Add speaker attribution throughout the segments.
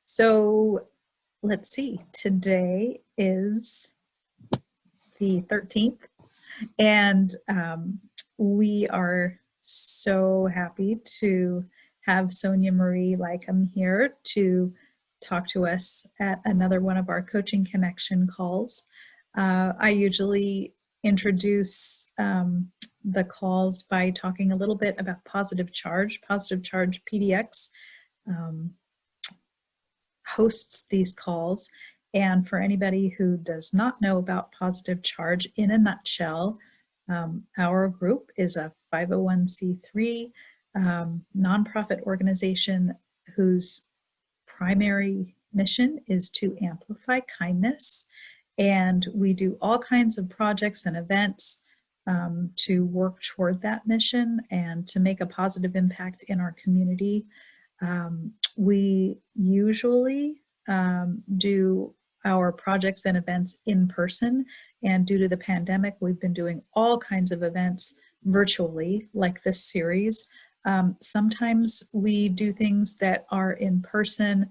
Speaker 1: So let's see, today is the 13th, and we are so happy to have Sonia Marie Leikam here to talk to us at another one of our Coaching Connection calls. I usually introduce the calls by talking a little bit about positive charge. Positive charge PDX hosts these calls. And for anybody who does not know about positive charge, in a nutshell, our group is a 501c3 nonprofit organization whose primary mission is to amplify kindness. And we do all kinds of projects and events to work toward that mission and to make a positive impact in our community. We usually do our projects and events in person, and due to the pandemic, we've been doing all kinds of events virtually, like this series. Sometimes we do things that are in person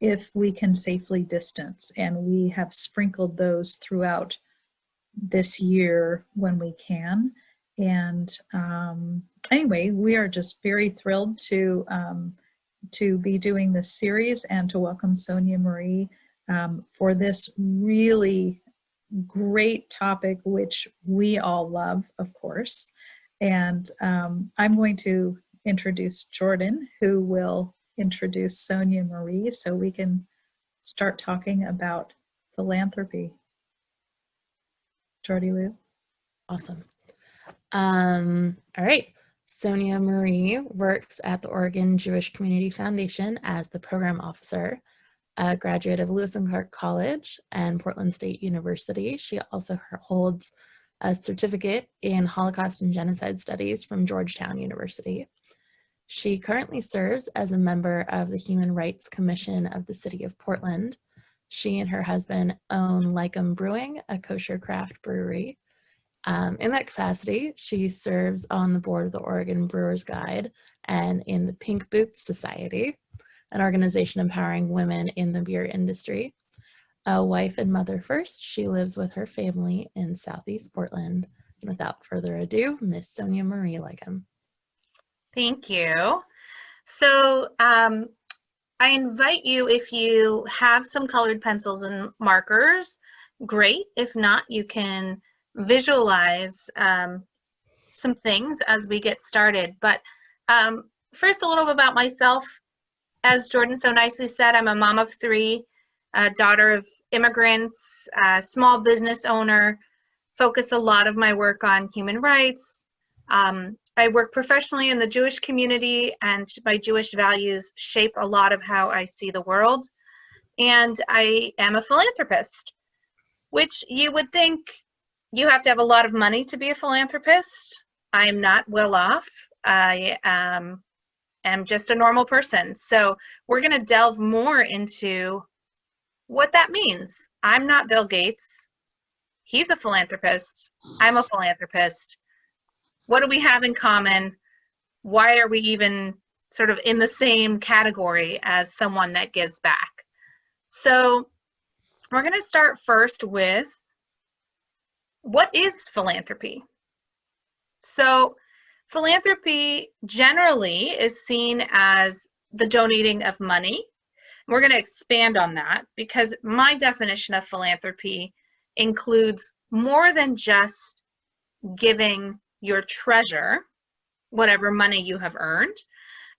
Speaker 1: if we can safely distance, and we have sprinkled those throughout this year when we can. And anyway, we are just very thrilled to be doing this series and to welcome Sonia Marie for this really great topic, which we all love, of course. And I'm going to introduce Jordan, who will introduce Sonia Marie so we can start talking about philanthropy. Jordy Lou.
Speaker 2: Awesome. All right. Sonia Marie works at the Oregon Jewish Community Foundation as the program officer, a graduate of Lewis and Clark College and Portland State University. She also holds a certificate in Holocaust and Genocide Studies from Georgetown University. She currently serves as a member of the Human Rights Commission of the City of Portland. She and her husband own Leikam Brewing, a kosher craft brewery. In that capacity, she serves on the board of the Oregon Brewers Guild and in the Pink Boots Society, an organization empowering women in the beer industry. A wife and mother first, she lives with her family in Southeast Portland. And without further ado, Miss Sonia Marie Leikam.
Speaker 3: Thank you. So I invite you, if you have some colored pencils and markers, great. If not, you can visualize some things as we get started. But first, a little bit about myself. As Jordan so nicely said, I'm a mom of three, daughter of immigrants, small business owner, focus a lot of my work on human rights. I work professionally in the Jewish community, and my Jewish values shape a lot of how I see the world. And I am a philanthropist, which you would think you have to have a lot of money to be a philanthropist. I am not well off. I am just a normal person. So we're going to delve more into what that means. I'm not Bill Gates. He's a philanthropist. I'm a philanthropist. What do we have in common? Why are we even sort of in the same category as someone that gives back? So we're going to start first with, what is philanthropy? So philanthropy generally is seen as the donating of money. We're going to expand on that because my definition of philanthropy includes more than just giving your treasure, whatever money you have earned,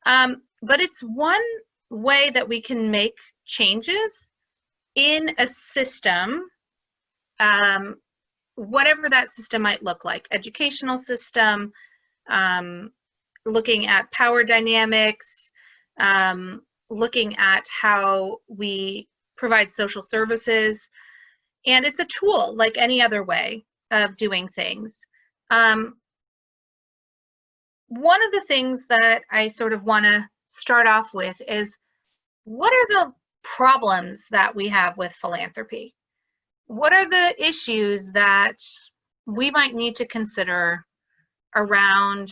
Speaker 3: but it's one way that we can make changes in a system, whatever that system might look like, educational system, looking at power dynamics, looking at how we provide social services. And it's a tool like any other way of doing things. One of the things that I sort of want to start off with is, what are the problems that we have with philanthropy? What are the issues that we might need to consider around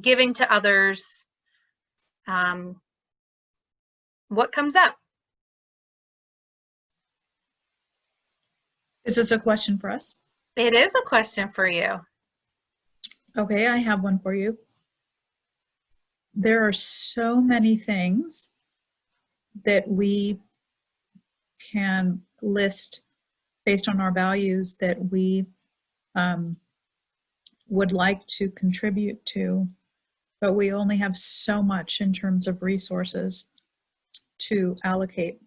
Speaker 3: giving to others, what comes up?
Speaker 1: Is this a question for us?
Speaker 3: It is a question for you.
Speaker 1: Okay, I have one for you. There are so many things that we can list based on our values that we would like to contribute to, but we only have so much in terms of resources to allocate,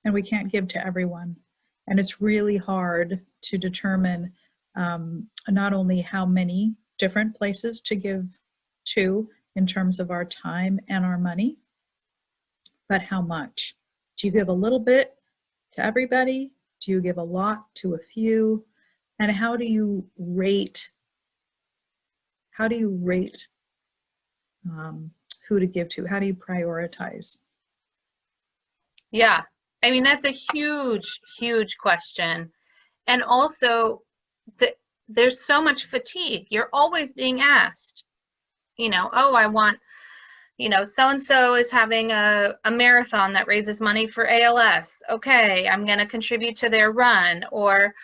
Speaker 1: and we can't give to everyone. And it's really hard to determine not only how many different places to give to in terms of our time and our money, but how much. Do you give a little bit to everybody? Do you give a lot to a few? And how do you rate who to give to? How do you prioritize?
Speaker 3: Yeah, I mean, that's a huge, huge question. And also, there's so much fatigue. You're always being asked, oh, I want, so-and-so is having a marathon that raises money for ALS. Okay, I'm going to contribute to their run. Or,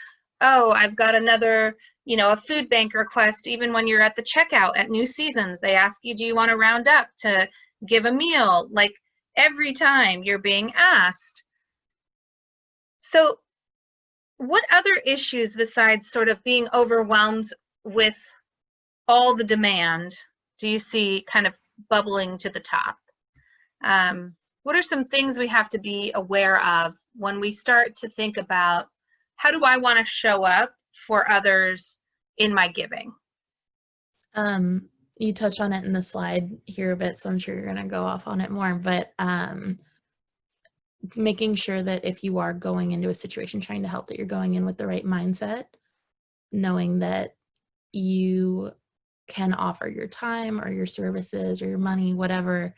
Speaker 3: oh, I've got another, a food bank request. Even when you're at the checkout at New Seasons, they ask you, do you want to round up to give a meal? Like, every time you're being asked. So what other issues besides sort of being overwhelmed with all the demand do you see kind of bubbling to the top? What are some things we have to be aware of when we start to think about how do I want to show up for others in my giving?
Speaker 2: You touch on it in the slide here a bit, so I'm sure you're going to go off on it more, but making sure that if you are going into a situation trying to help, that you're going in with the right mindset, knowing that you can offer your time or your services or your money, whatever,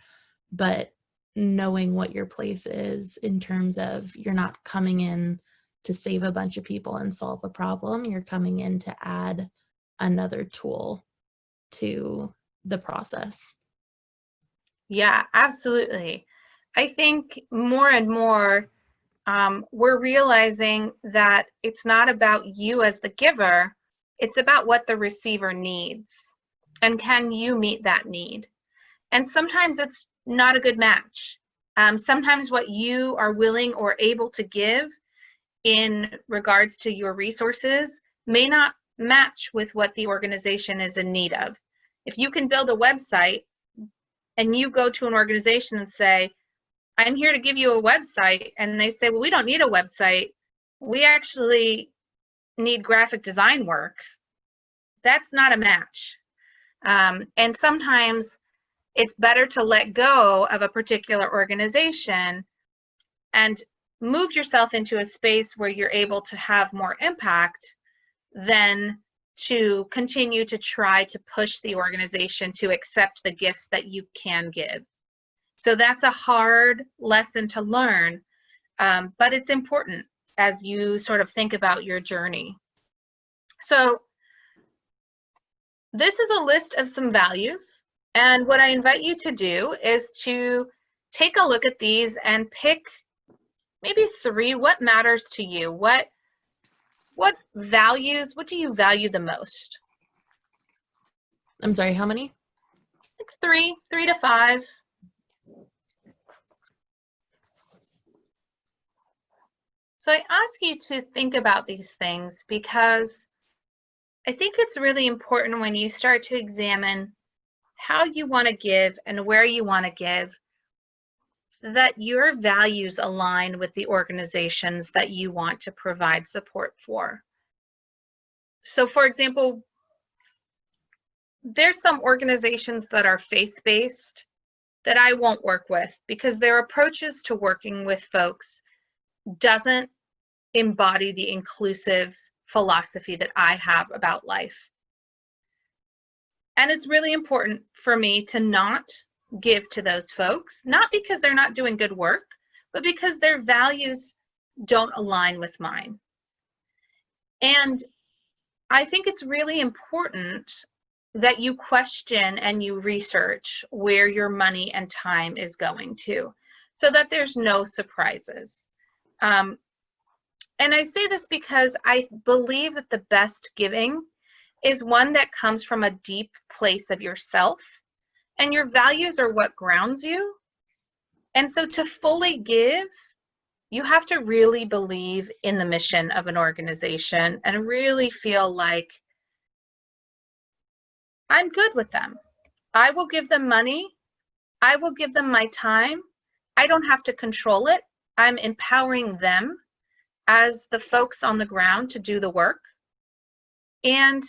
Speaker 2: but knowing what your place is in terms of you're not coming in to save a bunch of people and solve a problem. You're coming in to add another tool to the process.
Speaker 3: Yeah, absolutely. I think more and more we're realizing that it's not about you as the giver, it's about what the receiver needs. And can you meet that need? And sometimes it's not a good match. Sometimes what you are willing or able to give in regards to your resources may not match with what the organization is in need of. If you can build a website and you go to an organization and say, I'm here to give you a website, and they say, well, we don't need a website. We actually need graphic design work. That's not a match. And sometimes it's better to let go of a particular organization and move yourself into a space where you're able to have more impact than to continue to try to push the organization to accept the gifts that you can give. So that's a hard lesson to learn, but it's important as you sort of think about your journey. So this is a list of some values, and what I invite you to do is to take a look at these and pick maybe 3. What matters to you? What values, what do you value the most?
Speaker 2: I'm sorry, how many?
Speaker 3: Like 3 to 5. So I ask you to think about these things because I think it's really important when you start to examine how you want to give and where you want to give, that your values align with the organizations that you want to provide support for. So for example, there's some organizations that are faith-based that I won't work with because their approaches to working with folks doesn't embody the inclusive philosophy that I have about life. And it's really important for me to not give to those folks, not because they're not doing good work, but because their values don't align with mine. And I think it's really important that you question and you research where your money and time is going to. so that there's no surprises. And I say this because I believe that the best giving is one that comes from a deep place of yourself, and your values are what grounds you. And so to fully give, you have to really believe in the mission of an organization and really feel like, I'm good with them. I will give them money. I will give them my time. I don't have to control it. I'm empowering them as the folks on the ground to do the work. And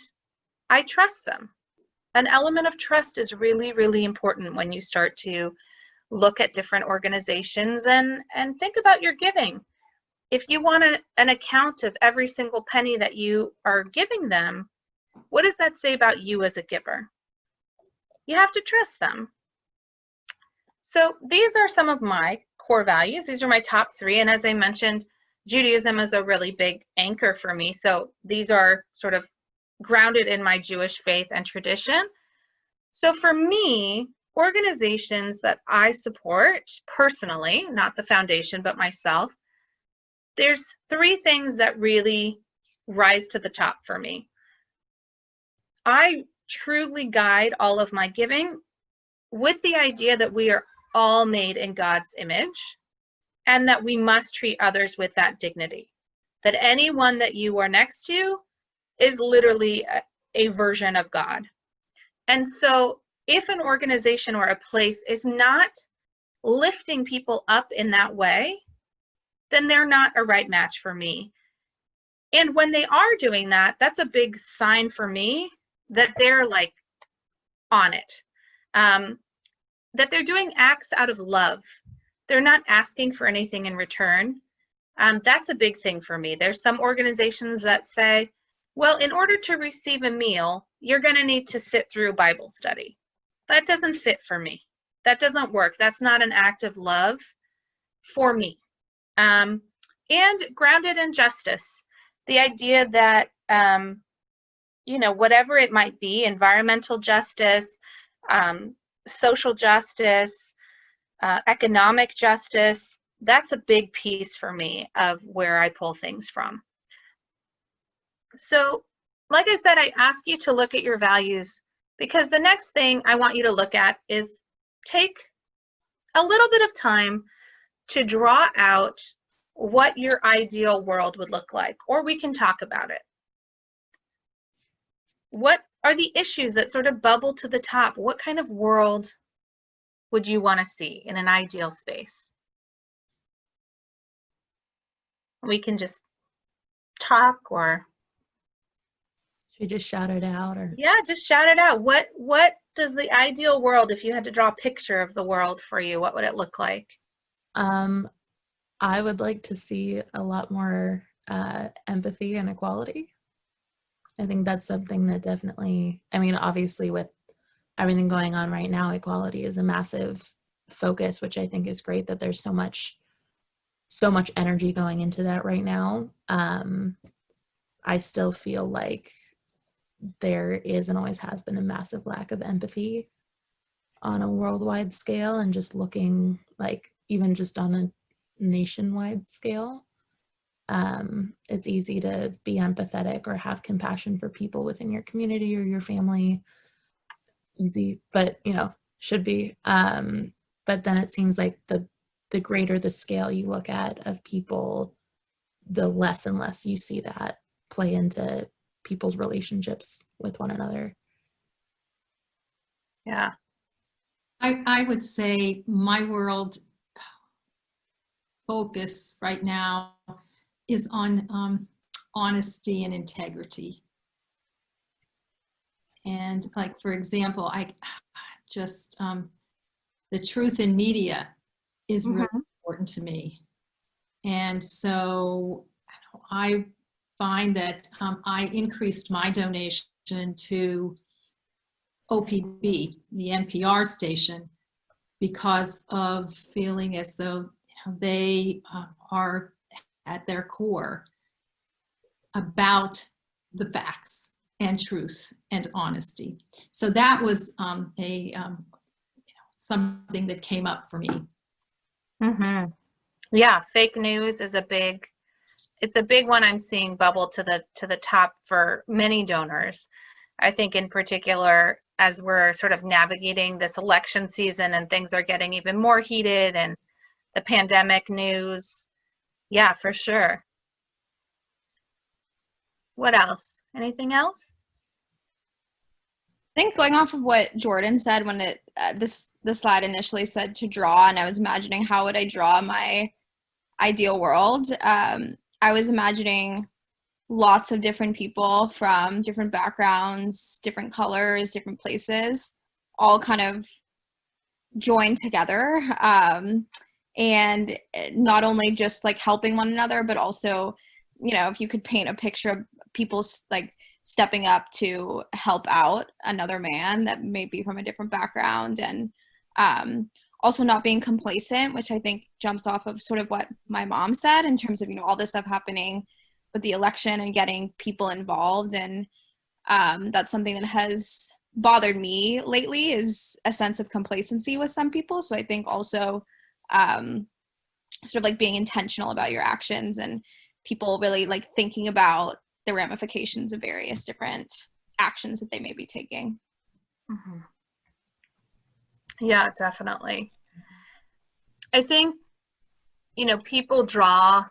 Speaker 3: I trust them. An element of trust is really, really important when you start to look at different organizations and think about your giving. If you want an account of every single penny that you are giving them, what does that say about you as a giver? You have to trust them. So these are some of my core values. These are my top 3. And as I mentioned, Judaism is a really big anchor for me. So these are sort of grounded in my Jewish faith and tradition. So for me, organizations that I support personally, not the foundation, but myself, there's 3 things that really rise to the top for me. I truly guide all of my giving with the idea that we are all made in God's image and that we must treat others with that dignity. That anyone that you are next to is literally a version of God. And so if an organization or a place is not lifting people up in that way, then they're not a right match for me. And when they are doing that, that's a big sign for me that they're like on it. That they're doing acts out of love. They're not asking for anything in return. That's a big thing for me. There's some organizations that say, well, in order to receive a meal, you're going to need to sit through Bible study. That doesn't fit for me. That doesn't work. That's not an act of love for me. And grounded in justice. The idea that, whatever it might be, environmental justice, social justice, economic justice, that's a big piece for me of where I pull things from. So, like I said, I ask you to look at your values because the next thing I want you to look at is take a little bit of time to draw out what your ideal world would look like, or we can talk about it. What are the issues that sort of bubble to the top? What kind of world would you want to see in an ideal space? We can just talk, or
Speaker 2: should we just shout it out? Or
Speaker 3: yeah, just shout it out. What does the ideal world, if you had to draw a picture of the world for you, what would it look like?
Speaker 2: I would like to see a lot more empathy and equality. I think that's something that definitely, I mean, obviously with everything going on right now, equality is a massive focus, which I think is great that there's so much energy going into that right now. I still feel like there is and always has been a massive lack of empathy on a worldwide scale, and just looking like even just on a nationwide scale. It's easy to be empathetic or have compassion for people within your community or your family. Easy, but should be. But then it seems like the greater the scale you look at of people, the less and less you see that play into people's relationships with one another.
Speaker 3: Yeah.
Speaker 4: I would say my world focus right now is on honesty and integrity. And like, for example, I just, the truth in media is really important to me. And so I find that I increased my donation to OPB, the NPR station, because of feeling as though they are at their core about the facts and truth and honesty. So that was something that came up for me.
Speaker 3: Mm-hmm. Yeah, fake news is it's a big one I'm seeing bubble to the top for many donors. I think in particular, as we're sort of navigating this election season and things are getting even more heated and the pandemic news. Yeah, for sure. What else? Anything else?
Speaker 5: I think going off of what Jordan said when the slide initially said to draw, and I was imagining how would I draw my ideal world. I was imagining lots of different people from different backgrounds, different colors, different places, all kind of joined together. And not only just like helping one another, but also, if you could paint a picture of people like stepping up to help out another man that may be from a different background, and also not being complacent, which I think jumps off of sort of what my mom said in terms of, all this stuff happening with the election and getting people involved. And that's something that has bothered me lately, is a sense of complacency with some people. So I think also sort of like being intentional about your actions and people really like thinking about the ramifications of various different actions that they may be taking.
Speaker 3: Mm-hmm. Yeah, definitely. I think, people draw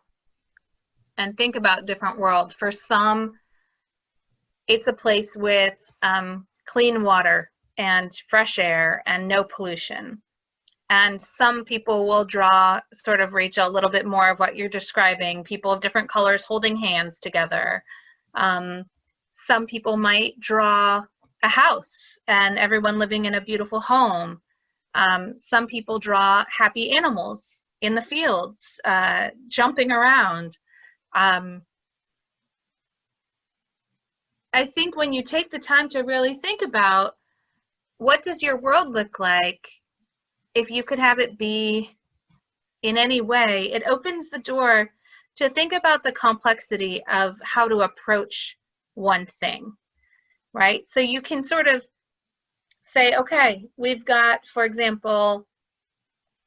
Speaker 3: and think about different worlds. For some, it's a place with clean water and fresh air and no pollution. And some people will draw, sort of, Rachel, a little bit more of what you're describing, people of different colors holding hands together. Some people might draw a house and everyone living in a beautiful home. Some people draw happy animals in the fields, jumping around. I think when you take the time to really think about what does your world look like, if you could have it be in any way, it opens the door to think about the complexity of how to approach one thing, right? So you can sort of say, okay, we've got, for example,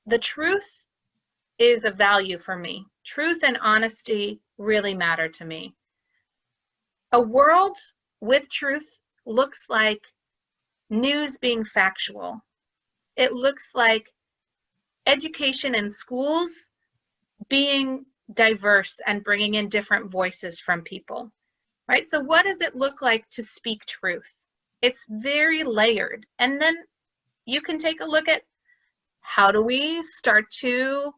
Speaker 3: the truth is a value for me. Truth and honesty really matter to me. A world with truth looks like news being factual. It looks like education in schools being diverse and bringing in different voices from people, right? So what does it look like to speak truth? It's very layered. And then you can take a look at how do we start to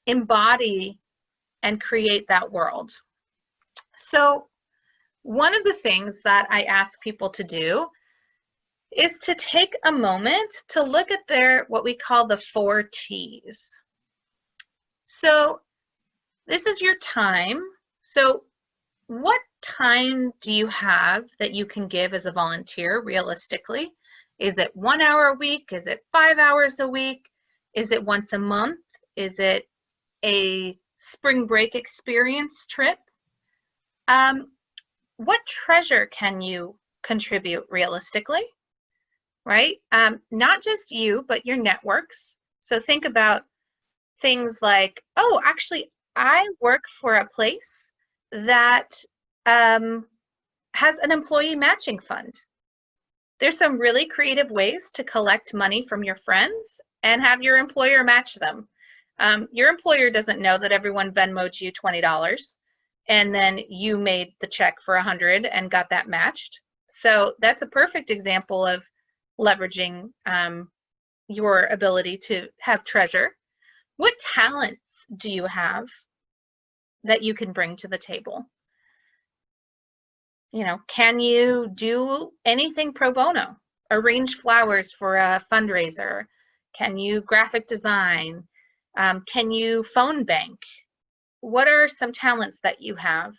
Speaker 3: embody and create that world. So one of the things that I ask people to do is to take a moment to look at their, what we call the 4 T's. So this is your time. So what time do you have that you can give as a volunteer realistically? Is it 1 hour a week? Is it 5 hours a week? Is it once a month? Is it a spring break experience trip? What treasure can you contribute realistically, right? Not just you, but your networks. So think about things like, oh, actually, I work for a place that has an employee matching fund. There's some really creative ways to collect money from your friends and have your employer match them. Your employer doesn't know that everyone Venmo'd you $20 and then you made the check for $100 and got that matched. So that's a perfect example of leveraging your ability to have treasure. What talents do you have that you can bring to the table? Can you do anything pro bono? Arrange flowers for a fundraiser? Can you graphic design? Can you phone bank? What are some talents that you have?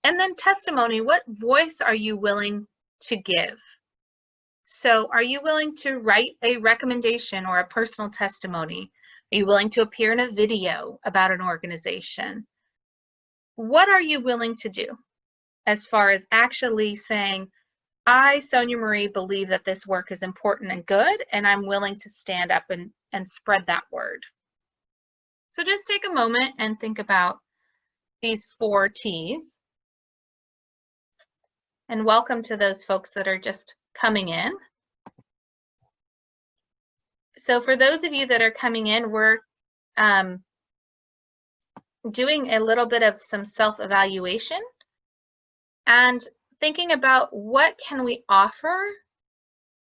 Speaker 3: And then testimony, what voice are you willing to give? So are you willing to write a recommendation or a personal testimony? Are you willing to appear in a video about an organization? What are you willing to do as far as actually saying, I, Sonia Marie, believe that this work is important and good, and I'm willing to stand up and spread that word? So just take a moment and think about these 4 T's. And welcome to those folks that are just coming in. So for those of you that are coming in, we're doing a little bit of some self-evaluation and thinking about what can we offer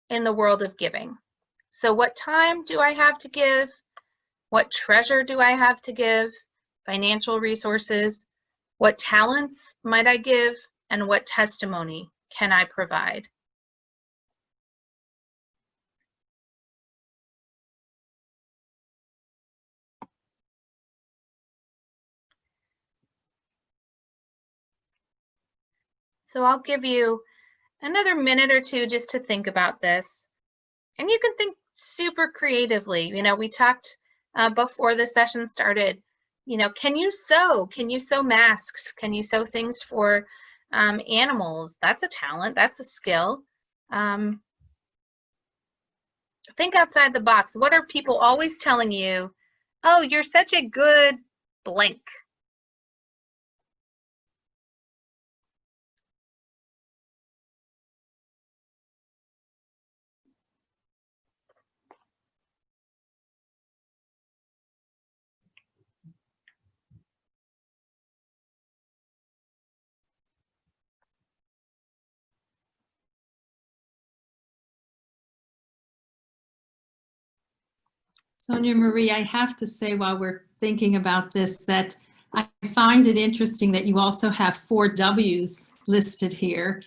Speaker 3: in the world of giving. So what time do I have to give? What treasure do I have to give? Financial resources. What talents might I give? And what testimony can I provide? So I'll give you another minute or two just to think about this. And you can think super creatively. You know, we talked before the session started, you know, can you sew? Can you sew masks? Can you sew things for animals? That's a talent, that's a skill. Think outside the box. What are people always telling you? Oh, you're such a good blank.
Speaker 4: Sonia Marie, I have to say while we're thinking about this that I find it interesting that you also have 4 W's listed here.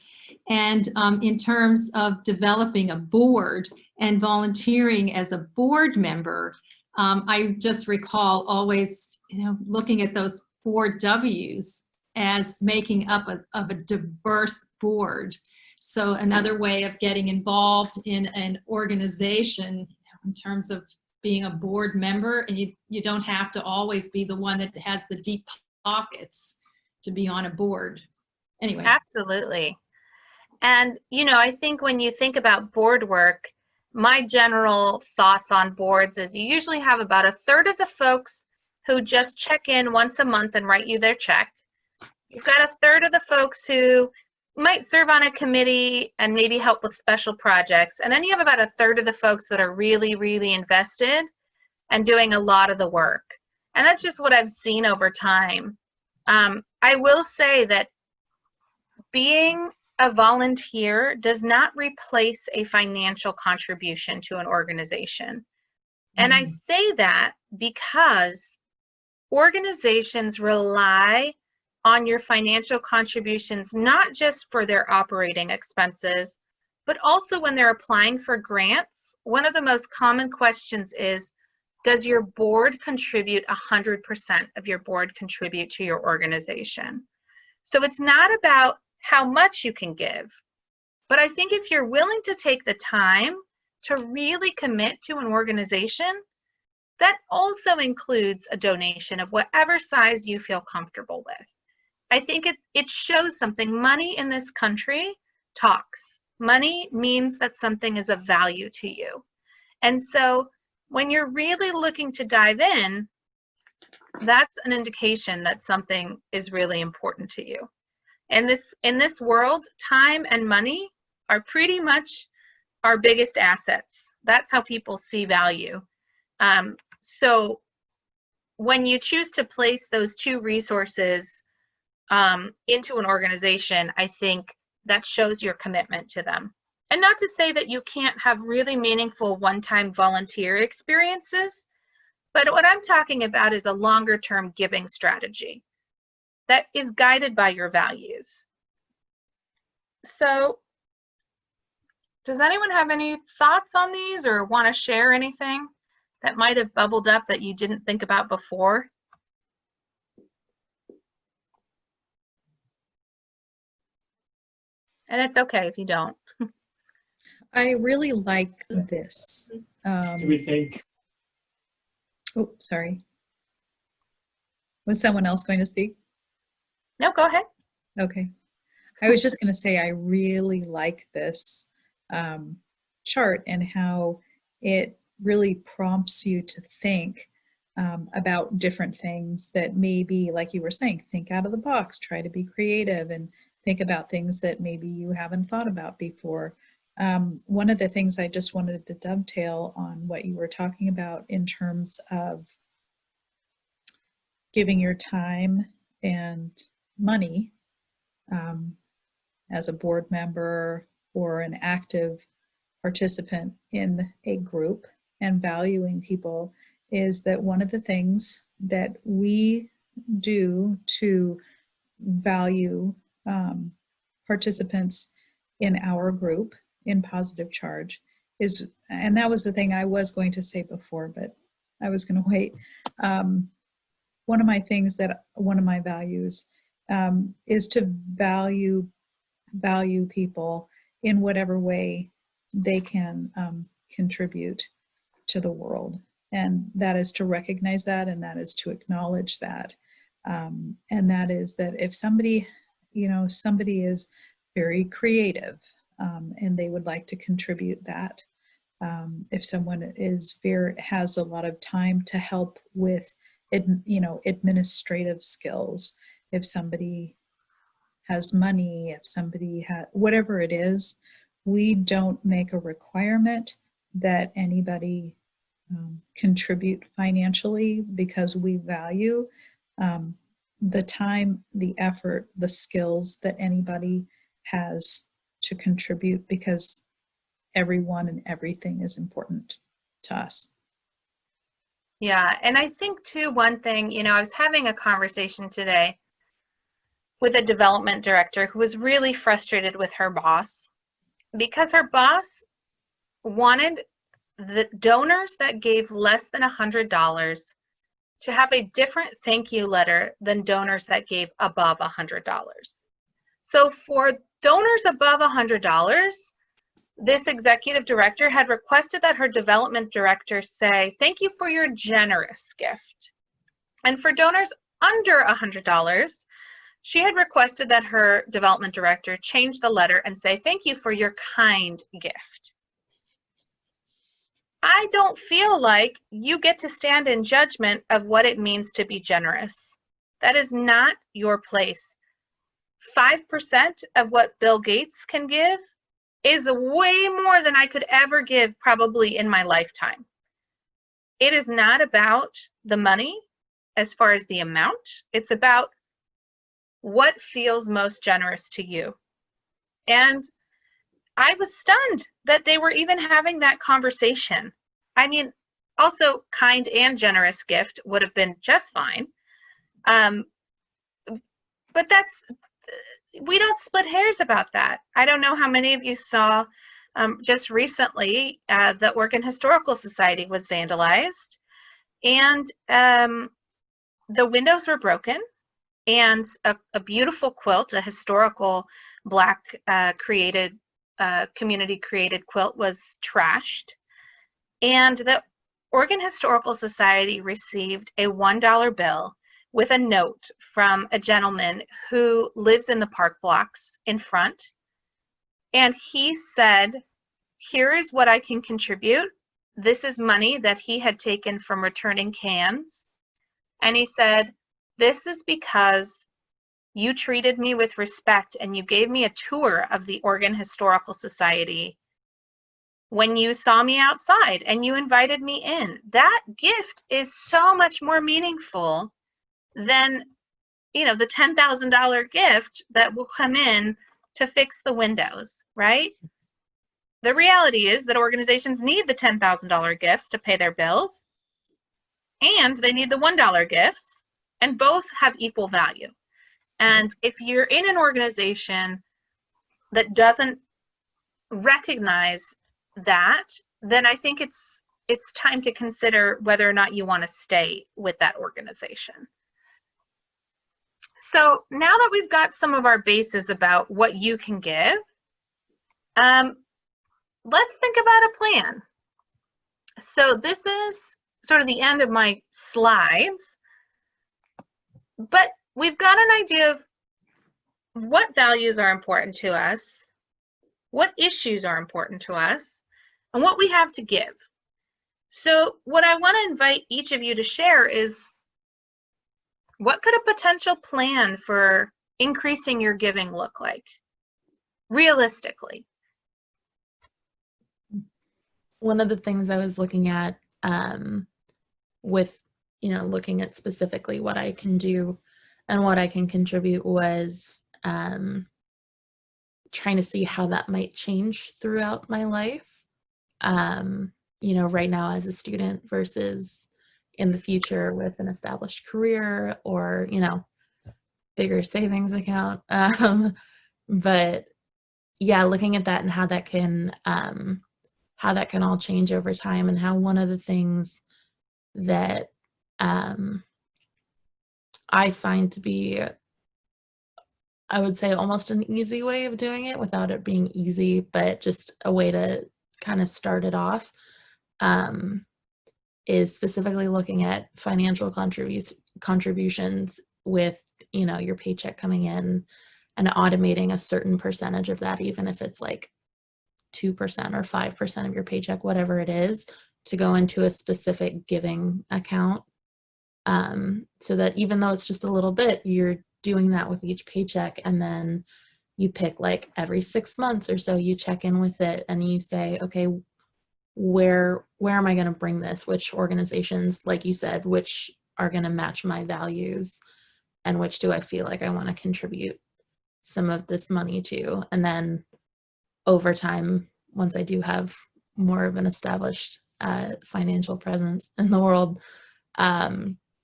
Speaker 4: And in terms of developing a board and volunteering as a board member, I just recall always, you know, looking at those 4 W's as making up of a diverse board. So another way of getting involved in an organization in terms of being a board member, and you don't have to always be the one that has the deep pockets to be on a board. Anyway.
Speaker 3: Absolutely. And, you know, I think when you think about board work, my general thoughts on boards is you usually have about 1/3 of the folks who just check in once a month and write you their check. You've got 1/3 of the folks who might serve on a committee and maybe help with special projects. And then you have about 1/3 of the folks that are really, really invested and doing a lot of the work. And that's just what I've seen over time. I will say that being a volunteer does not replace a financial contribution to an organization. And I say that because organizations rely on your financial contributions, not just for their operating expenses, but also when they're applying for grants. One of the most common questions is, does your board contribute 100% of your board contribute to your organization? So it's not about how much you can give, but I think if you're willing to take the time to really commit to an organization, that also includes a donation of whatever size you feel comfortable with. I think it shows something. Money in this country talks. Money means that something is of value to you. And so when you're really looking to dive in, that's an indication that something is really important to you. And in this world, time and money are pretty much our biggest assets. That's how people see value. So when you choose to place those 2 resources into an organization, I think that shows your commitment to them. And not to say that you can't have really meaningful one-time volunteer experiences, but what I'm talking about is a longer-term giving strategy that is guided by your values. So does anyone have any thoughts on these or want to share anything that might have bubbled up that you didn't think about before? And it's okay if you don't.
Speaker 1: I really like this.
Speaker 6: Do we think?
Speaker 1: Oh, sorry. Was someone else going to speak?
Speaker 3: No, go ahead.
Speaker 1: Okay. I was just going to say I really like this chart and how it really prompts you to think about different things that maybe, like you were saying, think out of the box, try to be creative and think about things that maybe you haven't thought about before. One of the things I just wanted to dovetail on what you were talking about in terms of giving your time and money as a board member or an active participant in a group and valuing people is that one of the things that we do to value participants in our group in positive charge is, and that was the thing I was going to say before, but I was going to wait. One of my things that, one of my values is to value people in whatever way they can contribute to the world. And that is to recognize that, and that is to acknowledge that. And that is that if somebody, somebody is very creative and they would like to contribute that. If someone has a lot of time to help with, administrative skills, if somebody has money, if somebody has, whatever it is, we don't make a requirement that anybody contribute financially, because we value the time, the effort, the skills that anybody has to contribute, because everyone and everything is important to us.
Speaker 3: Yeah, and I think too, one thing, I was having a conversation today with a development director who was really frustrated with her boss, because her boss wanted the donors that gave less than $100 to have a different thank you letter than donors that gave above $100. So for donors above $100, this executive director had requested that her development director say, "Thank you for your generous gift." And for donors under $100, she had requested that her development director change the letter and say, "Thank you for your kind gift." I don't feel like you get to stand in judgment of what it means to be generous. That is not your place. 5% of what Bill Gates can give is way more than I could ever give probably in my lifetime. It is not about the money as far as the amount. It's about what feels most generous to you. And I was stunned that they were even having that conversation. I mean, also kind and generous gift would have been just fine. But we don't split hairs about that. I don't know how many of you saw just recently the Oregon Historical Society was vandalized, and the windows were broken, and a beautiful quilt, a historical Black created community created quilt, was trashed. And the Oregon Historical Society received a $1 bill with a note from a gentleman who lives in the park blocks in front. And he said, "Here is what I can contribute." This is money that he had taken from returning cans. And he said, "This is because you treated me with respect and you gave me a tour of the Oregon Historical Society when you saw me outside and you invited me in." That gift is so much more meaningful than, the $10,000 gift that will come in to fix the windows, right? The reality is that organizations need the $10,000 gifts to pay their bills, and they need the $1 gifts, and both have equal value. And if you're in an organization that doesn't recognize that, then I think it's time to consider whether or not you want to stay with that organization. So now that we've got some of our bases about what you can give, let's think about a plan. So this is sort of the end of my slides, but we've got an idea of what values are important to us, what issues are important to us, and what we have to give. So what I want to invite each of you to share is, what could a potential plan for increasing your giving look like, realistically?
Speaker 2: One of the things I was looking at with, looking at specifically what I can do and what I can contribute was trying to see how that might change throughout my life. Right now as a student versus in the future with an established career or, bigger savings account. But yeah, looking at that and how that can all change over time, and how one of the things that I find to be, I would say, almost an easy way of doing it without it being easy, but just a way to kind of start it off, is specifically looking at financial contributions with, your paycheck coming in, and automating a certain percentage of that, even if it's like 2% or 5% of your paycheck, whatever it is, to go into a specific giving account. So that even though it's just a little bit, you're doing that with each paycheck, and then you pick like every 6 months or so, you check in with it and you say, okay, where am I going to bring this? Which organizations, like you said, which are going to match my values, and which do I feel like I want to contribute some of this money to? And then over time, once I do have more of an established financial presence in the world,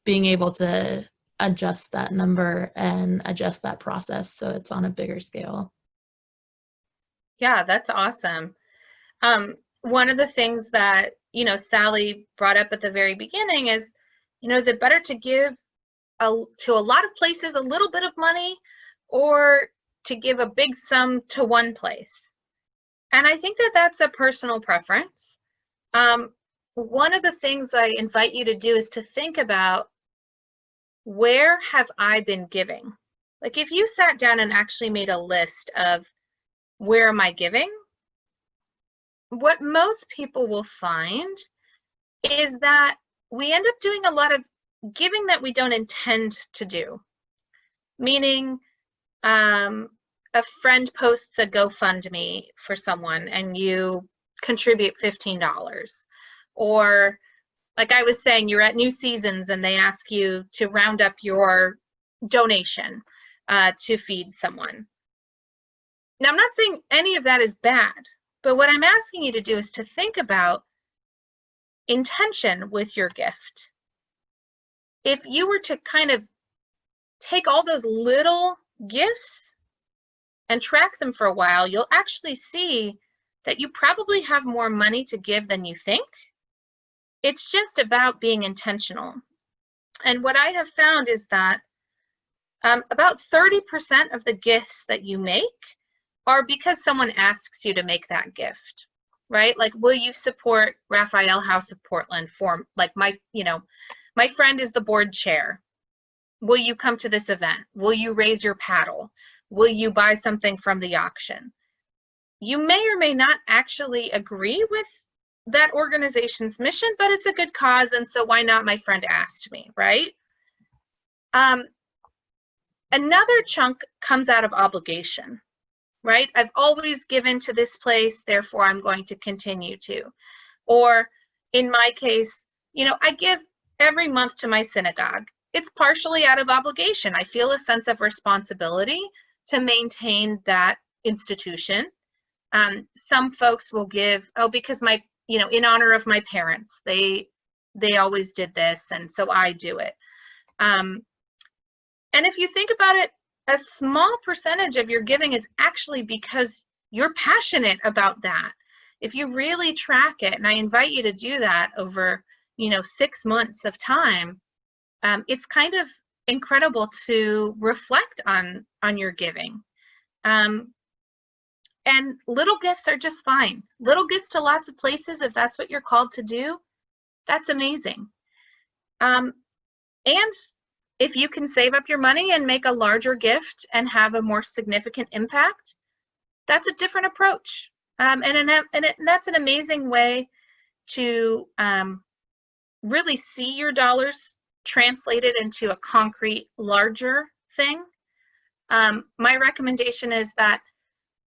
Speaker 2: being able to adjust that number and adjust that process so it's on a bigger scale.
Speaker 3: Yeah, that's awesome. One of the things that, Sally brought up at the very beginning is, is it better to give to a lot of places a little bit of money, or to give a big sum to one place? And I think that that's a personal preference. One of the things I invite you to do is to think about, where have I been giving? Like, if you sat down and actually made a list of, where am I giving? What most people will find is that we end up doing a lot of giving that we don't intend to do. Meaning, a friend posts a GoFundMe for someone and you contribute $15. Or, like I was saying, you're at New Seasons and they ask you to round up your donation to feed someone. Now, I'm not saying any of that is bad, but what I'm asking you to do is to think about intention with your gift. If you were to kind of take all those little gifts and track them for a while, you'll actually see that you probably have more money to give than you think. It's just about being intentional. And what I have found is that about 30% of the gifts that you make are because someone asks you to make that gift, right? Like, will you support Raphael House of Portland for, like, my friend is the board chair. Will you come to this event? Will you raise your paddle? Will you buy something from the auction? You may or may not actually agree with that organization's mission, but it's a good cause, and so why not? My friend asked me, right? Another chunk comes out of obligation, right? I've always given to this place, therefore I'm going to continue to. Or in my case, I give every month to my synagogue. It's partially out of obligation. I feel a sense of responsibility to maintain that institution. Some folks will give, because my, in honor of my parents, they always did this, and so I do it. And if you think about it, a small percentage of your giving is actually because you're passionate about that. If you really track it, and I invite you to do that over, 6 months of time, it's kind of incredible to reflect on your giving. And little gifts are just fine. Little gifts to lots of places, if that's what you're called to do, that's amazing. And if you can save up your money and make a larger gift and have a more significant impact, that's a different approach. And that's an amazing way to really see your dollars translated into a concrete, larger thing, my recommendation is that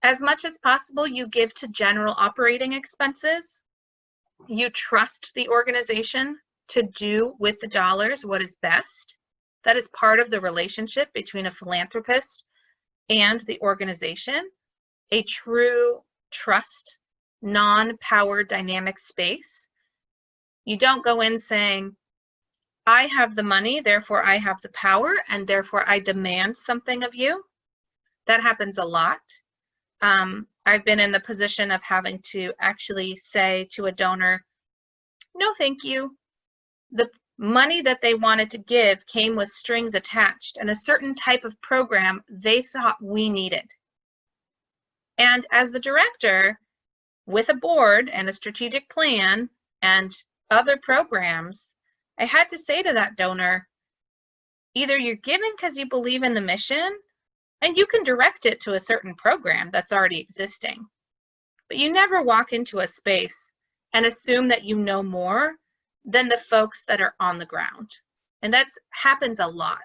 Speaker 3: as much as possible, you give to general operating expenses. You trust the organization to do with the dollars what is best. That is part of the relationship between a philanthropist and the organization, a true trust, non-power dynamic space. You don't go in saying, I have the money, therefore I have the power, and therefore I demand something of you. That happens a lot. I've been in the position of having to actually say to a donor, no, thank you. The money that they wanted to give came with strings attached and a certain type of program they thought we needed. And as the director, with a board and a strategic plan and other programs, I had to say to that donor, either you're giving because you believe in the mission, and you can direct it to a certain program that's already existing, but you never walk into a space and assume that you know more than the folks that are on the ground. And that happens a lot.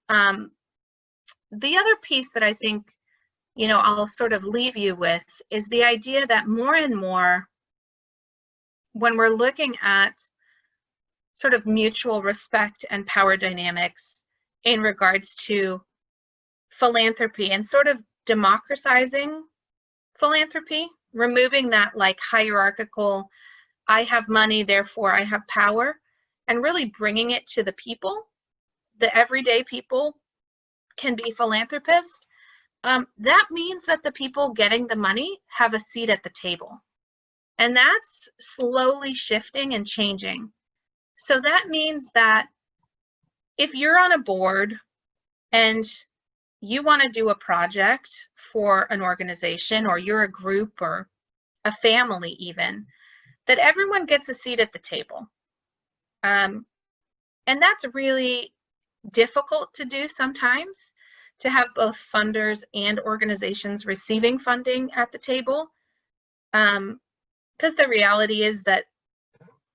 Speaker 3: The other piece that I think, I'll sort of leave you with is the idea that more and more, when we're looking at sort of mutual respect and power dynamics in regards to philanthropy and sort of democratizing philanthropy, removing that like hierarchical, I have money, therefore I have power, and really bringing it to the people, the everyday people can be philanthropists. That means that the people getting the money have a seat at the table. And that's slowly shifting and changing. So that means that if you're on a board and you want to do a project for an organization, or you're a group or a family even, that everyone gets a seat at the table. And that's really difficult to do sometimes, to have both funders and organizations receiving funding at the table. Because the reality is that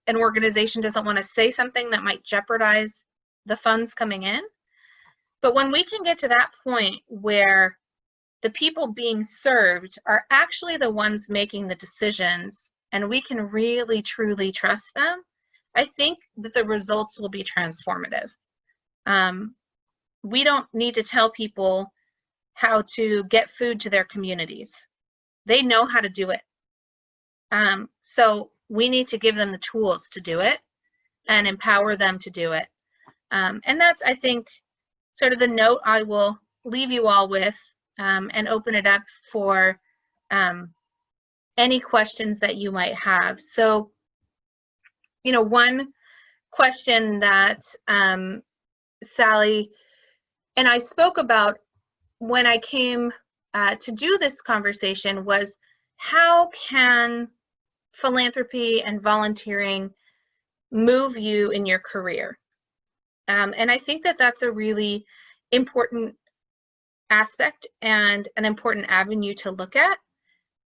Speaker 3: an organization doesn't want to say something that might jeopardize the funds coming in. But when we can get to that point where the people being served are actually the ones making the decisions, and we can really, truly trust them, I think that the results will be transformative. We don't need to tell people how to get food to their communities. They know how to do it. So we need to give them the tools to do it and empower them to do it. And that's, I think, sort of the note I will leave you all with, and open it up for any questions that you might have. So, one question that Sally and I spoke about when I came to do this conversation was, how can philanthropy and volunteering move you in your career? And I think that that's a really important aspect and an important avenue to look at,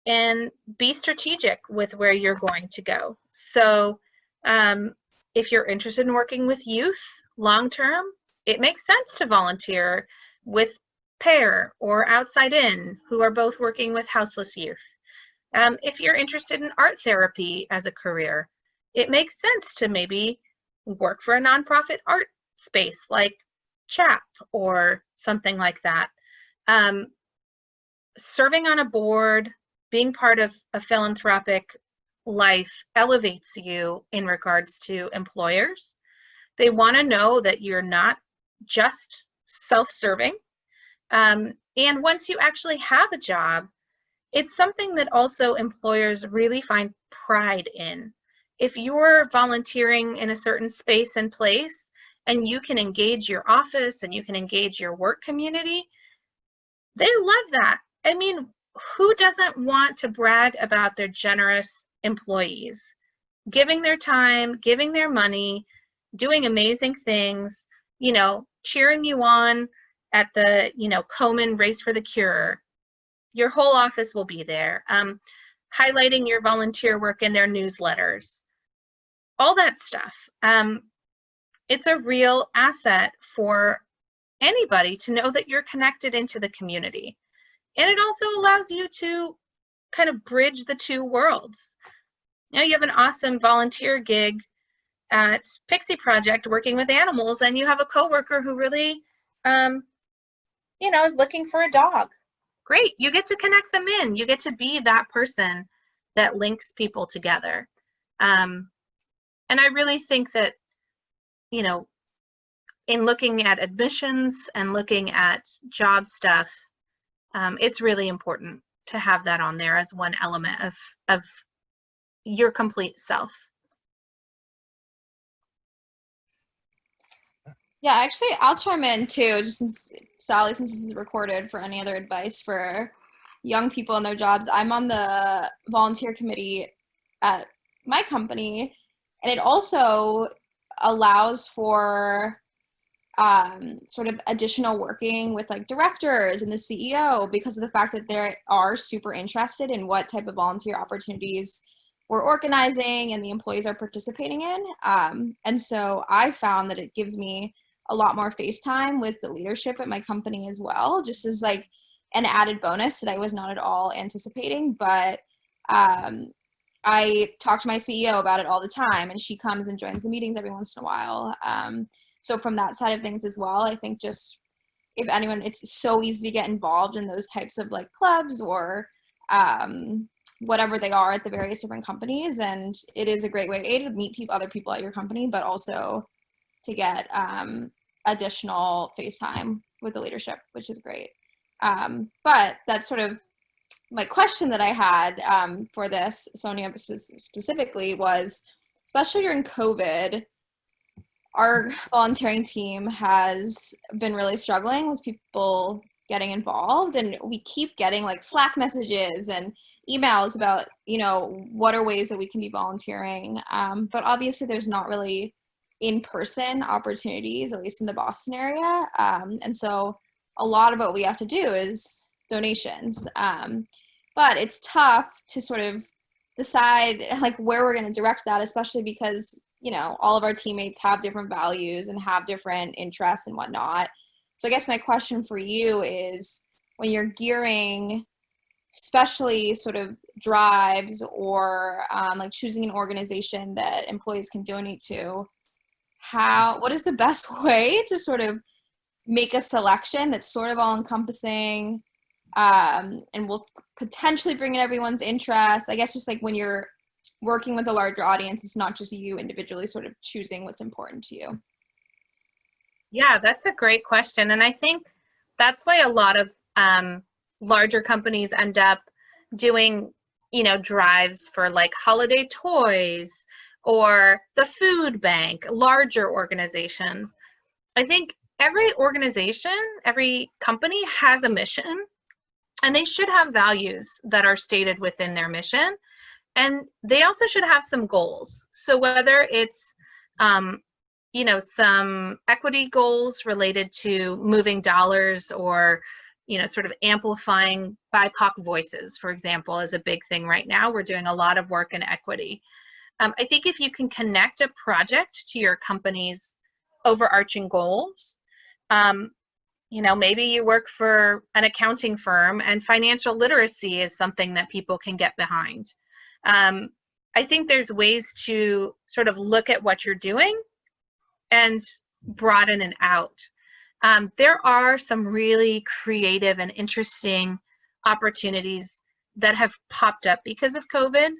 Speaker 3: and be strategic with where you're going to go. So if you're interested in working with youth long-term, it makes sense to volunteer with PAIR or Outside In, who are both working with houseless youth. If you're interested in art therapy as a career, it makes sense to maybe work for a nonprofit art space like CHAP or something like that. Serving on a board, being part of a philanthropic life elevates you in regards to employers. They want to know that you're not just self-serving. And once you actually have a job, it's something that also employers really find pride in. If you're volunteering in a certain space and place, and you can engage your office and you can engage your work community, they love that. I mean, who doesn't want to brag about their generous employees, giving their time, giving their money, doing amazing things, cheering you on at the, Komen Race for the Cure? Your whole office will be there. highlighting your volunteer work in their newsletters, all that stuff. It's a real asset for anybody to know that you're connected into the community. And it also allows you to kind of bridge the two worlds. You have an awesome volunteer gig at Pixie Project working with animals, and you have a coworker who really, is looking for a dog. Great, you get to connect them in. You get to be that person that links people together. And I really think that, in looking at admissions and looking at job stuff, it's really important to have that on there as one element of your complete self.
Speaker 5: Yeah, actually, I'll chime in too, just since Sally, since this is recorded, for any other advice for young people in their jobs. I'm on the volunteer committee at my company, and it also allows for sort of additional working with like directors and the CEO, because of the fact that they are super interested in what type of volunteer opportunities we're organizing and the employees are participating in. And so I found that it gives me a lot more face time with the leadership at my company as well, just as like an added bonus that I was not at all anticipating. But I talk to my CEO about it all the time, and she comes and joins the meetings every once in a while. So from that side of things as well, I think just if anyone, it's so easy to get involved in those types of like clubs or whatever they are at the various different companies. And it is a great way to meet other people at your company, but also to get additional face time with the leadership, which is great. But that's sort of my question that I had for this, Sonia, specifically was, especially during COVID, our volunteering team has been really struggling with people getting involved, and we keep getting like Slack messages and emails about, what are ways that we can be volunteering. But obviously there's not really in-person opportunities, at least in the Boston area. And so a lot of what we have to do is donations. But it's tough to sort of decide like where we're going to direct that, especially because all of our teammates have different values and have different interests and whatnot. So I guess my question for you is, when you're gearing, especially sort of drives or like choosing an organization that employees can donate to, what is the best way to sort of make a selection that's sort of all encompassing and will potentially bring in everyone's interest? I guess just like when you're working with a larger audience, it's not just you individually sort of choosing what's important to you.
Speaker 3: Yeah, that's a great question. And I think that's why a lot of larger companies end up doing, drives for like holiday toys or the food bank, larger organizations. I think every organization, every company has a mission, and they should have values that are stated within their mission. And they also should have some goals. So whether it's, some equity goals related to moving dollars or, sort of amplifying BIPOC voices, for example, is a big thing right now. We're doing a lot of work in equity. I think if you can connect a project to your company's overarching goals, maybe you work for an accounting firm and financial literacy is something that people can get behind. I think there's ways to sort of look at what you're doing and broaden it out. There are some really creative and interesting opportunities that have popped up because of COVID.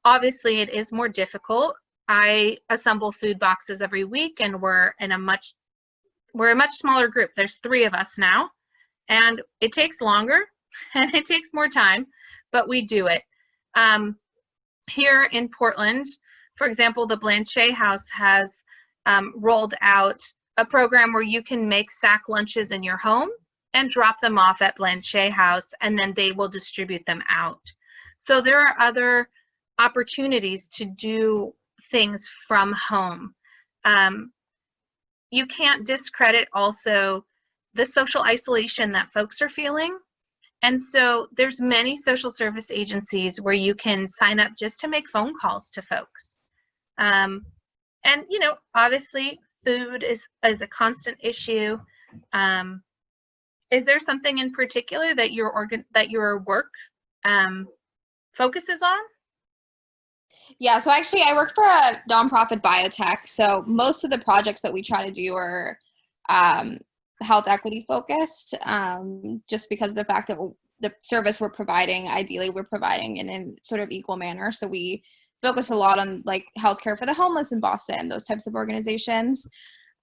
Speaker 3: Obviously, it is more difficult. I assemble food boxes every week, and we're a much smaller group. There's 3 of us now, and it takes longer and it takes more time, but we do it. Here in Portland, for example, the Blanchet House has rolled out a program where you can make sack lunches in your home and drop them off at Blanchet House, and then they will distribute them out. So there are other opportunities to do things from home. You can't discredit also the social isolation that folks are feeling. And so there's many social service agencies where you can sign up just to make phone calls to folks. And, you know, obviously food is a constant issue. Is there something in particular that your work focuses on?
Speaker 5: Yeah, so actually I work for a nonprofit biotech. So most of the projects that we try to do are health equity focused, just because of the fact that the service we're providing, ideally we're providing in a sort of equal manner. So we focus a lot on like healthcare for the homeless in Boston, those types of organizations.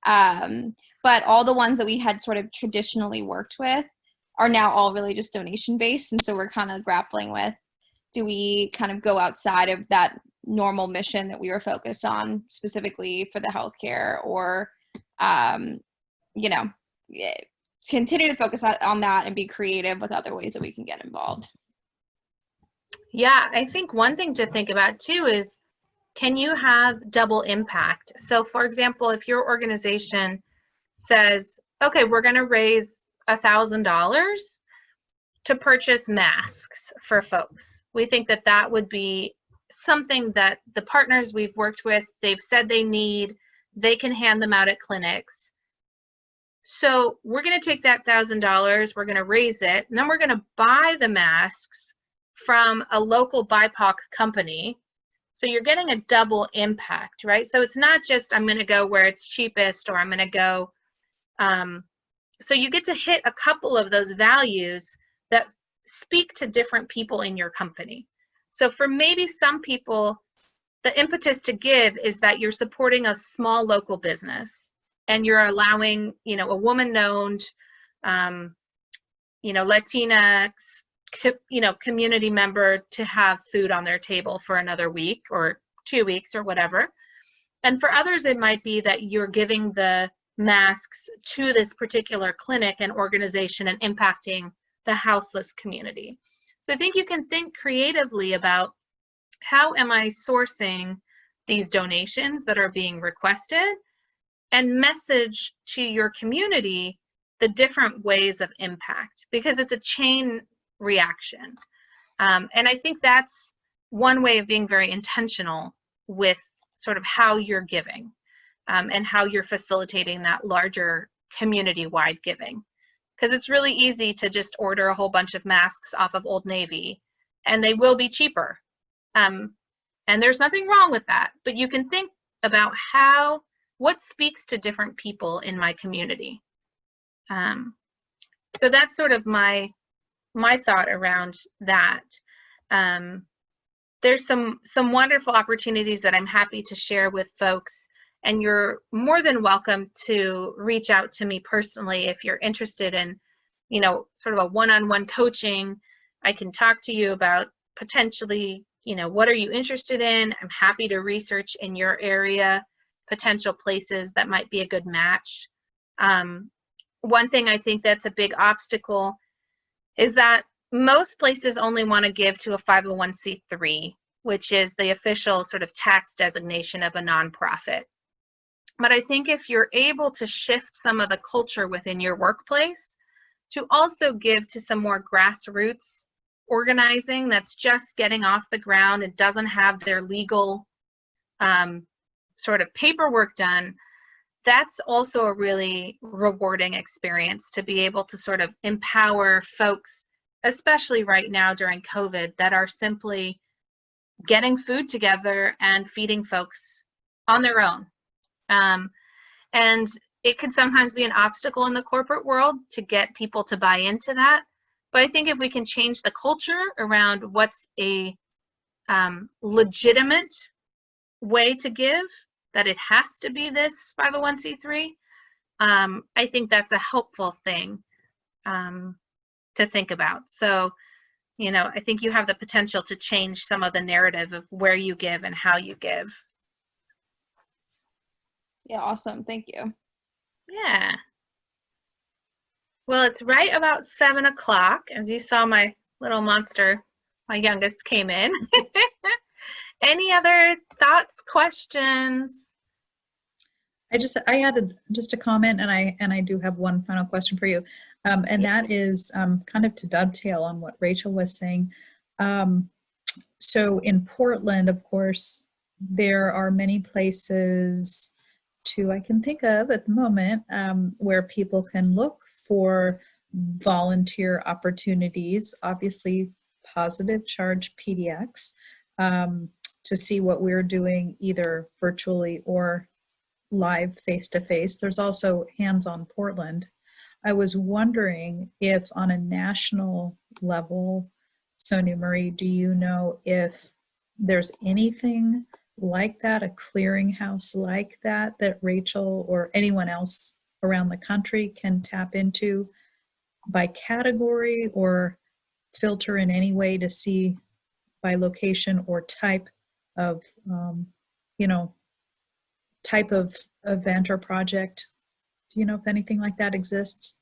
Speaker 5: But all the ones that we had sort of traditionally worked with are now all really just donation based. And so we're kind of grappling with, do we kind of go outside of that normal mission that we were focused on specifically for the healthcare, or, you know, continue to focus on that and be creative with other ways that we can get involved.
Speaker 3: Yeah, I think one thing to think about too is, can you have double impact? So for example, if your organization says, okay, we're going to raise $1,000 to purchase masks for folks. We think that that would be something that the partners we've worked with, they've said they need, they can hand them out at clinics. So we're going to take that $1,000, we're going to raise it, and then we're going to buy the masks from a local BIPOC company. So you're getting a double impact, right? So it's not just I'm going to go where it's cheapest, or I'm going to go. So you get to hit a couple of those values that speak to different people in your company. So for maybe some people, the impetus to give is that you're supporting a small local business and you're allowing, you know, a woman-owned, you know, Latinx, you know, community member to have food on their table for another week or 2 weeks or whatever. And for others, it might be that you're giving the masks to this particular clinic and organization and impacting the houseless community. So I think you can think creatively about, how am I sourcing these donations that are being requested, and message to your community the different ways of impact, because it's a chain reaction. And I think that's one way of being very intentional with sort of how you're giving, and how you're facilitating that larger community-wide giving. Because it's really easy to just order a whole bunch of masks off of Old Navy, and they will be cheaper. And there's nothing wrong with that, but you can think about what speaks to different people in my community. So that's sort of my thought around that. There's some wonderful opportunities that I'm happy to share with folks, and you're more than welcome to reach out to me personally if you're interested in, you know, sort of a one-on-one coaching. I can talk to you about potentially, you know, what are you interested in? I'm happy to research in your area potential places that might be a good match. One thing I think that's a big obstacle is that most places only want to give to a 501c3, which is the official sort of tax designation of a nonprofit. But I think if you're able to shift some of the culture within your workplace to also give to some more grassroots organizing that's just getting off the ground and doesn't have their legal sort of paperwork done, that's also a really rewarding experience to be able to sort of empower folks, especially right now during COVID, that are simply getting food together and feeding folks on their own. And it can sometimes be an obstacle in the corporate world to get people to buy into that. But I think if we can change the culture around what's a legitimate way to give, that it has to be this 501c3, I think that's a helpful thing to think about. So, you know, I think you have the potential to change some of the narrative of where you give and how you give.
Speaker 5: Yeah, awesome. Thank you.
Speaker 3: Yeah. Well, it's right about 7 o'clock. As you saw, my little monster, my youngest, came in. Any other thoughts, questions?
Speaker 1: I added just a comment, and I do have one final question for you. And that is kind of to dovetail on what Rachel was saying. So in Portland, of course, there are many places I can think of at the moment, where people can look for volunteer opportunities, obviously positive charge PDX, to see what we're doing either virtually or live face-to-face. There's also Hands-on Portland. I was wondering if on a national level, Sonia Marie, do you know if there's anything like that, a clearinghouse like that, that Rachel or anyone else around the country can tap into by category or filter in any way to see by location or type of, type of event or project? Do you know if anything like that exists?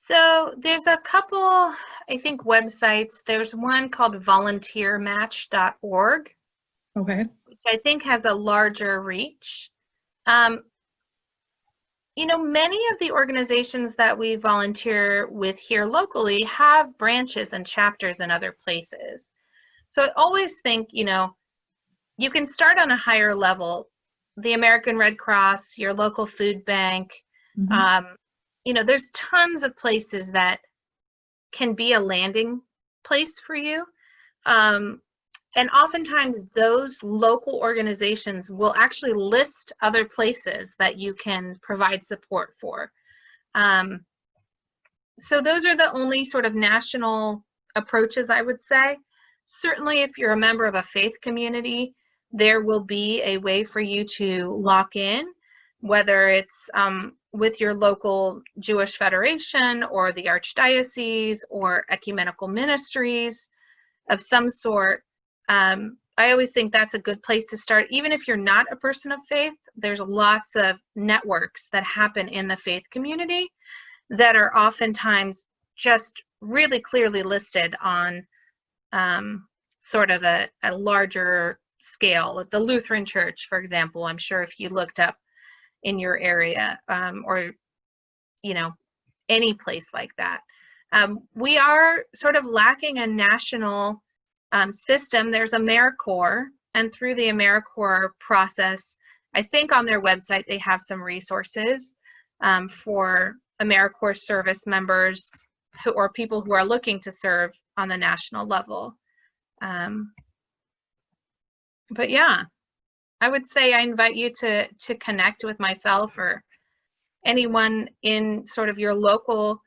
Speaker 3: So there's a couple, I think, websites. There's one called volunteermatch.org,
Speaker 1: Okay.
Speaker 3: which I think has a larger reach. Many of the organizations that we volunteer with here locally have branches and chapters in other places. So I always think, you can start on a higher level. The American Red Cross, your local food bank, there's tons of places that can be a landing place for you. And oftentimes those local organizations will actually list other places that you can provide support for. So those are the only sort of national approaches, I would say. Certainly if you're a member of a faith community, there will be a way for you to lock in, whether it's with your local Jewish Federation or the Archdiocese or ecumenical ministries of some sort. I always think that's a good place to start. Even if you're not a person of faith, there's lots of networks that happen in the faith community that are oftentimes just really clearly listed on sort of a larger scale. The Lutheran Church, for example, I'm sure if you looked up in your area or, any place like that. We are sort of lacking a national system. There's AmeriCorps, and through the AmeriCorps process, I think on their website they have some resources for AmeriCorps service members or people who are looking to serve on the national level. But yeah, I would say I invite you to connect with myself or anyone in sort of your local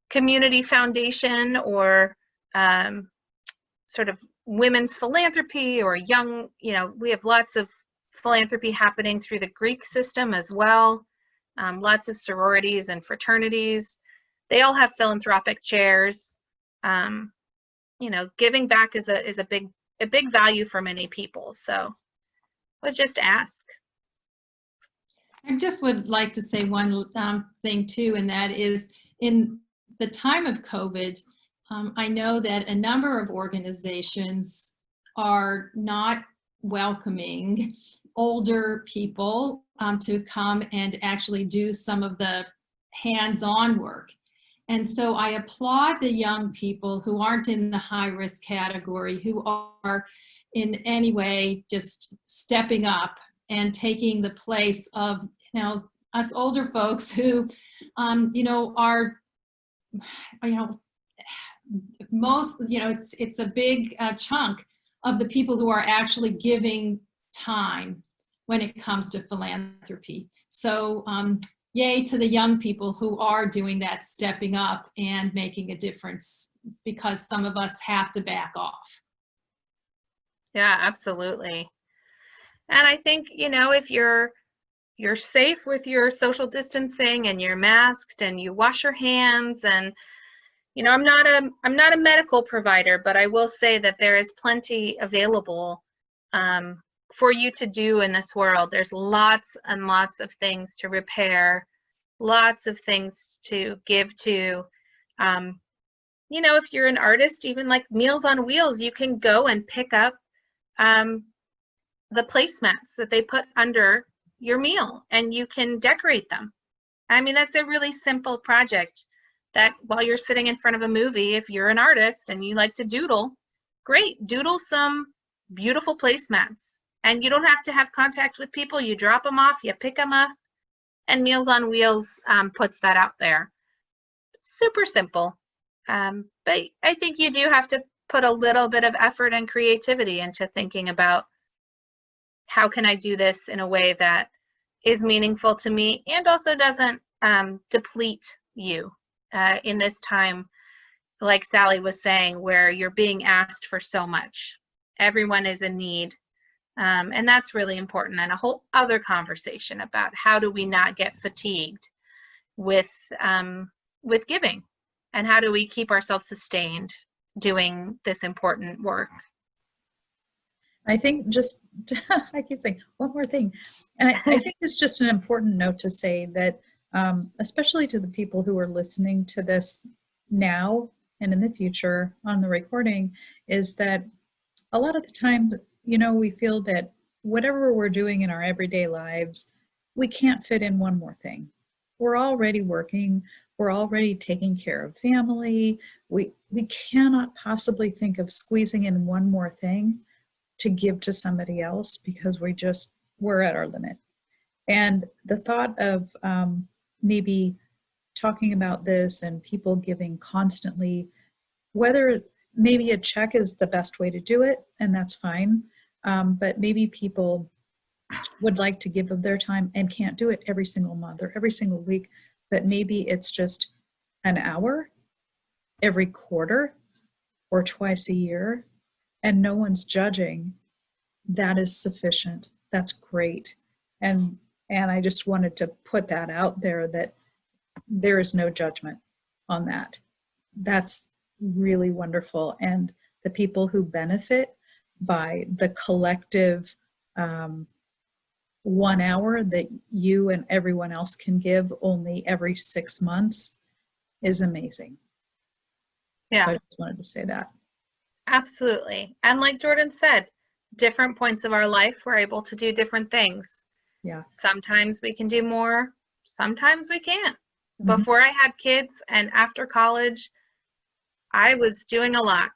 Speaker 3: community foundation or sort of women's philanthropy or young, we have lots of philanthropy happening through the Greek system as well. Lots of sororities and fraternities. They all have philanthropic chairs. Giving back is a big value for many people. So let's just ask.
Speaker 4: I just would like to say one thing too, and that is in the time of COVID, I know that a number of organizations are not welcoming older people to come and actually do some of the hands-on work. And so I applaud the young people who aren't in the high-risk category, who are in any way just stepping up and taking the place of, us older folks who, are, most, it's a big chunk of the people who are actually giving time when it comes to philanthropy. So yay to the young people who are doing that, stepping up and making a difference, because some of us have to back off.
Speaker 3: Yeah, absolutely. And I think, if you're safe with your social distancing and you're masked and you wash your hands and, I'm not a medical provider, but I will say that there is plenty available for you to do in this world. There's lots and lots of things to repair, lots of things to give to. If you're an artist, even like Meals on Wheels, you can go and pick up the placemats that they put under your meal and you can decorate them. I mean, that's a really simple project. that while you're sitting in front of a movie, if you're an artist and you like to doodle, great, doodle some beautiful placemats. And you don't have to have contact with people. You drop them off, you pick them up, and Meals on Wheels puts that out there. Super simple. But I think you do have to put a little bit of effort and creativity into thinking about how can I do this in a way that is meaningful to me and also doesn't deplete you in this time, like Sally was saying, where you're being asked for so much. Everyone is in need. And that's really important, and a whole other conversation about how do we not get fatigued with giving, and how do we keep ourselves sustained doing this important work.
Speaker 1: I think just, I keep saying one more thing, and I think it's just an important note to say that, especially to the people who are listening to this now and in the future on the recording, is that a lot of the time, we feel that whatever we're doing in our everyday lives, we can't fit in one more thing. We're already working. We're already taking care of family. We cannot possibly think of squeezing in one more thing to give to somebody else because we're at our limit. And the thought of maybe talking about this and people giving constantly, whether maybe a check is the best way to do it, and that's fine. But maybe people would like to give of their time and can't do it every single month or every single week, but maybe it's just an hour every quarter or twice a year, and no one's judging. That is sufficient. That's great. And I just wanted to put that out there, that there is no judgment on that. That's really wonderful. And the people who benefit by the collective 1 hour that you and everyone else can give only every 6 months is amazing.
Speaker 3: Yeah.
Speaker 1: So I just wanted to say that.
Speaker 3: Absolutely. And like Jordan said, different points of our life, we're able to do different things.
Speaker 1: Yeah.
Speaker 3: Sometimes we can do more, sometimes we can't.
Speaker 1: Mm-hmm.
Speaker 3: Before I had kids and after college, I was doing a lot.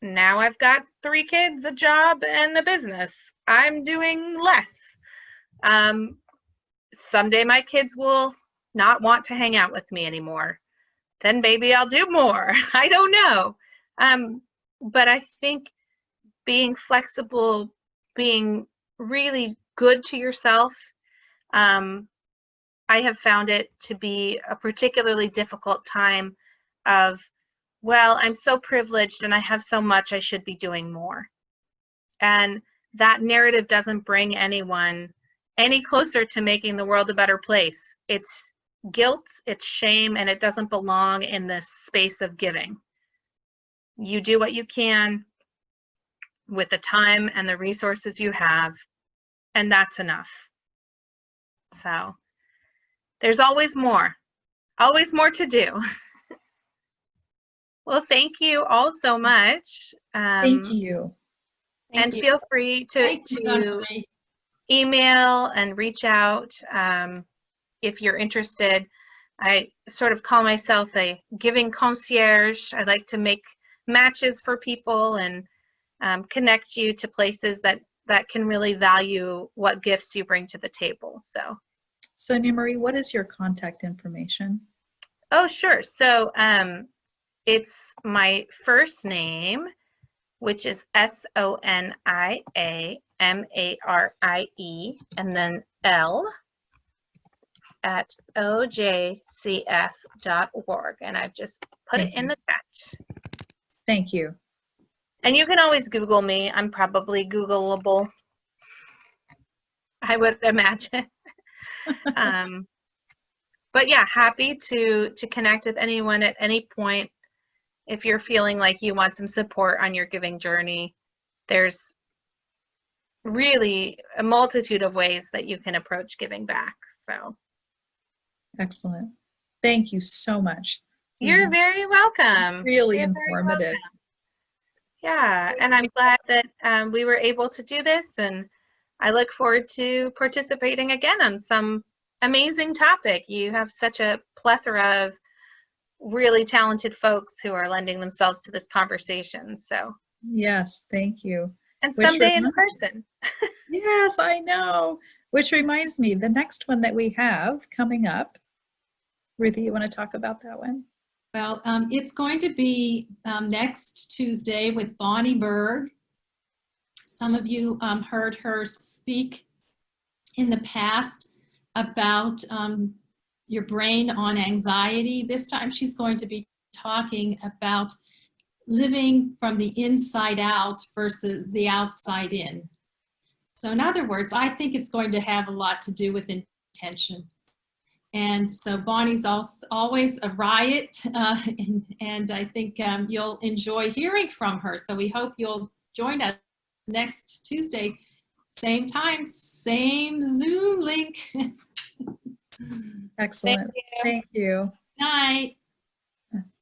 Speaker 3: Now I've got 3 kids, a job, and a business. I'm doing less. Someday my kids will not want to hang out with me anymore. Then maybe I'll do more. I don't know. But I think being flexible, being really good to yourself, I have found it to be a particularly difficult time of, well, I'm so privileged and I have so much, I should be doing more. And that narrative doesn't bring anyone any closer to making the world a better place. It's guilt, it's shame, and it doesn't belong in this space of giving. You do what you can with the time and the resources you have, and that's enough. So there's always more to do. Well, thank you all so much.
Speaker 1: Thank you.
Speaker 3: And feel free to email and reach out if you're interested. I sort of call myself a giving concierge. I like to make matches for people and connect you to places that can really value what gifts you bring to the table. So,
Speaker 1: Sonia Marie, what is your contact information?
Speaker 3: Oh, sure. So it's my first name, which is SoniaMarie, and then L at ojcf.org. And I've just put it in the chat.
Speaker 1: Thank you.
Speaker 3: And you can always Google me. I'm probably Googleable, I would imagine. But yeah, happy to connect with anyone at any point. If you're feeling like you want some support on your giving journey, there's really a multitude of ways that you can approach giving back. So
Speaker 1: excellent. Thank you so much.
Speaker 3: You're very welcome.
Speaker 1: Really informative.
Speaker 3: Yeah, and I'm glad that we were able to do this, and I look forward to participating again on some amazing topic. You have such a plethora of really talented folks who are lending themselves to this conversation. So,
Speaker 1: Yes, thank you.
Speaker 3: and
Speaker 1: Which
Speaker 3: someday in
Speaker 1: reminds-
Speaker 3: person.
Speaker 1: Yes, I know. Which reminds me, the next one that we have coming up, Ruthie, you want to talk about that one?
Speaker 4: Well, it's going to be next Tuesday with Bonnie Berg. Some of you heard her speak in the past about your brain on anxiety. This time she's going to be talking about living from the inside out versus the outside in. So in other words, I think it's going to have a lot to do with intention. And so Bonnie's always a riot, and I think you'll enjoy hearing from her. So we hope you'll join us next Tuesday, same time, same Zoom link.
Speaker 1: Excellent. Thank you.
Speaker 4: Night.